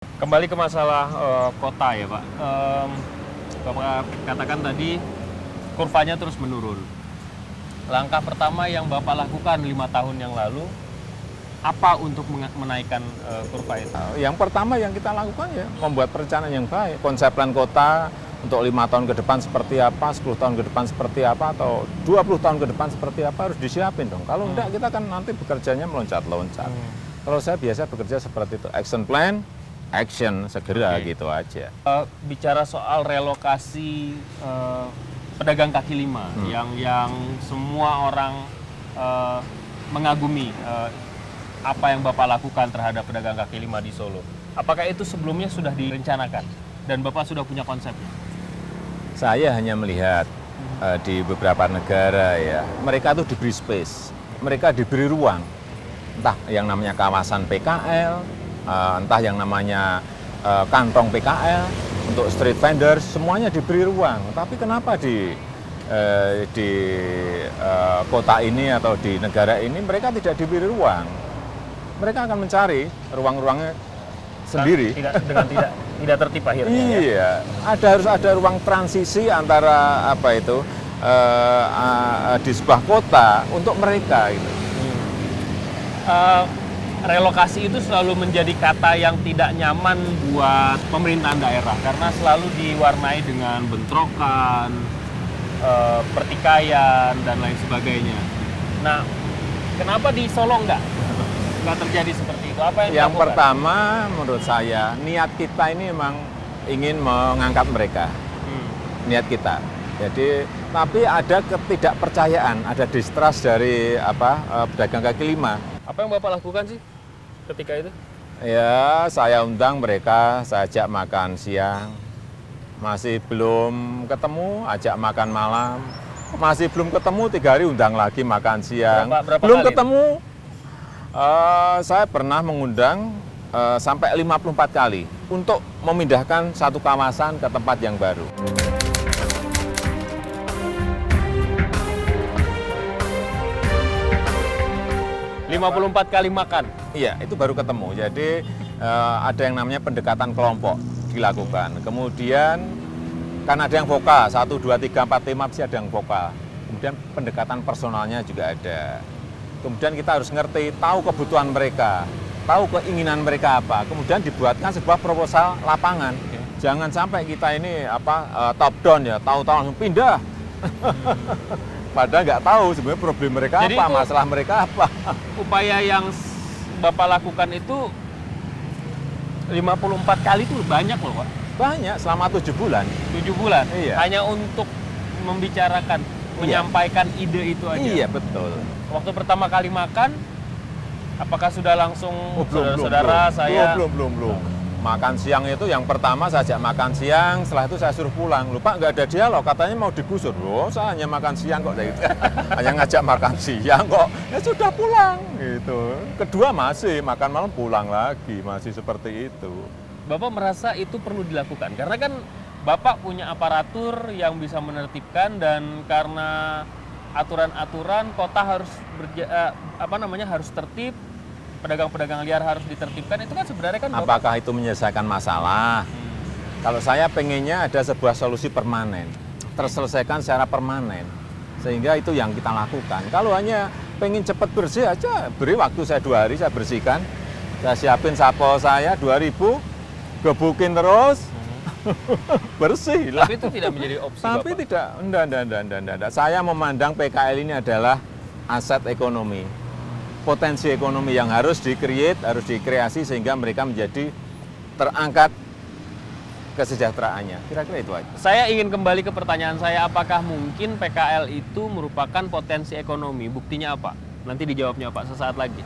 Kembali ke masalah kota ya Pak. Bapak katakan tadi kurvanya terus menurun. Langkah pertama yang Bapak lakukan 5 tahun yang lalu, apa untuk menaikkan kurva itu? Yang pertama yang kita lakukan ya membuat perencanaan yang baik. Konsep plan kota untuk 5 tahun ke depan seperti apa, 10 tahun ke depan seperti apa, atau 20 tahun ke depan seperti apa harus disiapin dong. Kalau enggak kita kan nanti bekerjanya meloncat-loncat. Kalau saya biasa bekerja seperti itu, action plan, action segera gitu aja. Bicara soal relokasi pedagang kaki lima yang semua orang mengagumi apa yang Bapak lakukan terhadap pedagang kaki lima di Solo. Apakah itu sebelumnya sudah direncanakan dan Bapak sudah punya konsepnya? Saya hanya melihat di beberapa negara ya, mereka tuh diberi space, mereka diberi ruang, entah yang namanya kawasan PKL, entah yang namanya kantong PKL untuk street vendors, semuanya diberi ruang. Tapi kenapa di kota ini atau di negara ini mereka tidak diberi ruang? Mereka akan mencari ruang-ruangnya sendiri. Tidak tertib akhirnya. Iya, harus ada ruang transisi antara di sebuah kota untuk mereka gitu. Relokasi itu selalu menjadi kata yang tidak nyaman buat pemerintahan daerah karena selalu diwarnai dengan bentrokan, pertikaian dan lain sebagainya. Nah, kenapa di Solo nggak terjadi seperti itu? Apa yang dilakukan? Pertama, menurut saya niat kita ini memang ingin mengangkat mereka, niat kita. Jadi, tapi ada ketidakpercayaan, ada distrust dari pedagang kaki lima. Apa yang Bapak lakukan sih ketika itu? Ya, saya undang mereka, saya ajak makan siang. Masih belum ketemu, ajak makan malam. Masih belum ketemu, 3 hari undang lagi makan siang. Berapa belum kali ketemu, saya pernah mengundang sampai 54 kali untuk memindahkan satu kawasan ke tempat yang baru. Lima 54 kali makan? Iya, itu baru ketemu. Jadi ada yang namanya pendekatan kelompok dilakukan. Kemudian kan ada yang vokal, 1, 2, 3, 4, 5 pasti ada yang vokal. Kemudian pendekatan personalnya juga ada. Kemudian kita harus ngerti, tahu kebutuhan mereka, tahu keinginan mereka apa. Kemudian dibuatkan sebuah proposal lapangan. Jangan sampai kita ini top down ya, tahu-tahu langsung pindah. Padahal nggak tahu sebenarnya problem mereka Jadi apa, itu masalah mereka apa. Upaya yang Bapak lakukan itu 54 kali itu banyak loh Pak. Banyak, selama 7 bulan. 7 bulan? Iya. Hanya untuk membicarakan, menyampaikan ide itu aja? Iya, betul. Waktu pertama kali makan, apakah sudah langsung Belum. saudara-saudara saya? Belum. Makan siang itu yang pertama saya ajak makan siang, setelah itu saya suruh pulang. Lupa nggak ada dialog, katanya mau digusur. Loh, saya hanya makan siang kok. Gitu. Hanya ngajak makan siang kok. Ya sudah pulang gitu. Kedua masih makan malam pulang lagi, masih seperti itu. Bapak merasa itu perlu dilakukan karena kan Bapak punya aparatur yang bisa menertibkan dan karena aturan-aturan kota harus harus tertib, pedagang-pedagang liar harus ditertibkan, itu kan sebenarnya kan apakah itu menyelesaikan masalah? Kalau saya pengennya ada sebuah solusi permanen, terselesaikan secara permanen, sehingga itu yang kita lakukan. Kalau hanya pengen cepat bersih aja, beri waktu saya 2 hari, saya bersihkan, saya siapin sapo saya 2.000, gebukin terus, bersih lah. Tapi itu tidak menjadi opsi Tapi Bapak? tidak, enggak. Saya memandang PKL ini adalah aset ekonomi, potensi ekonomi yang harus di-create, harus dikreasi sehingga mereka menjadi terangkat kesejahteraannya. Kira-kira itu aja. Saya ingin kembali ke pertanyaan saya, apakah mungkin PKL itu merupakan potensi ekonomi? Buktinya apa? Nanti dijawabnya Pak sesaat lagi.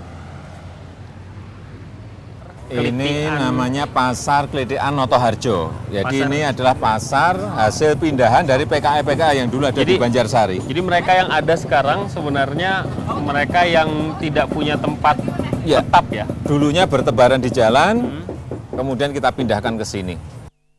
Ini namanya Pasar Klitikan Notoharjo. Jadi Pasar. ini adalah pasar hasil pindahan dari PKL yang dulu ada di Banjarsari. Jadi mereka yang ada sekarang sebenarnya mereka yang tidak punya tempat Ya. tetap ya? Dulunya bertebaran di jalan, kemudian kita pindahkan ke sini.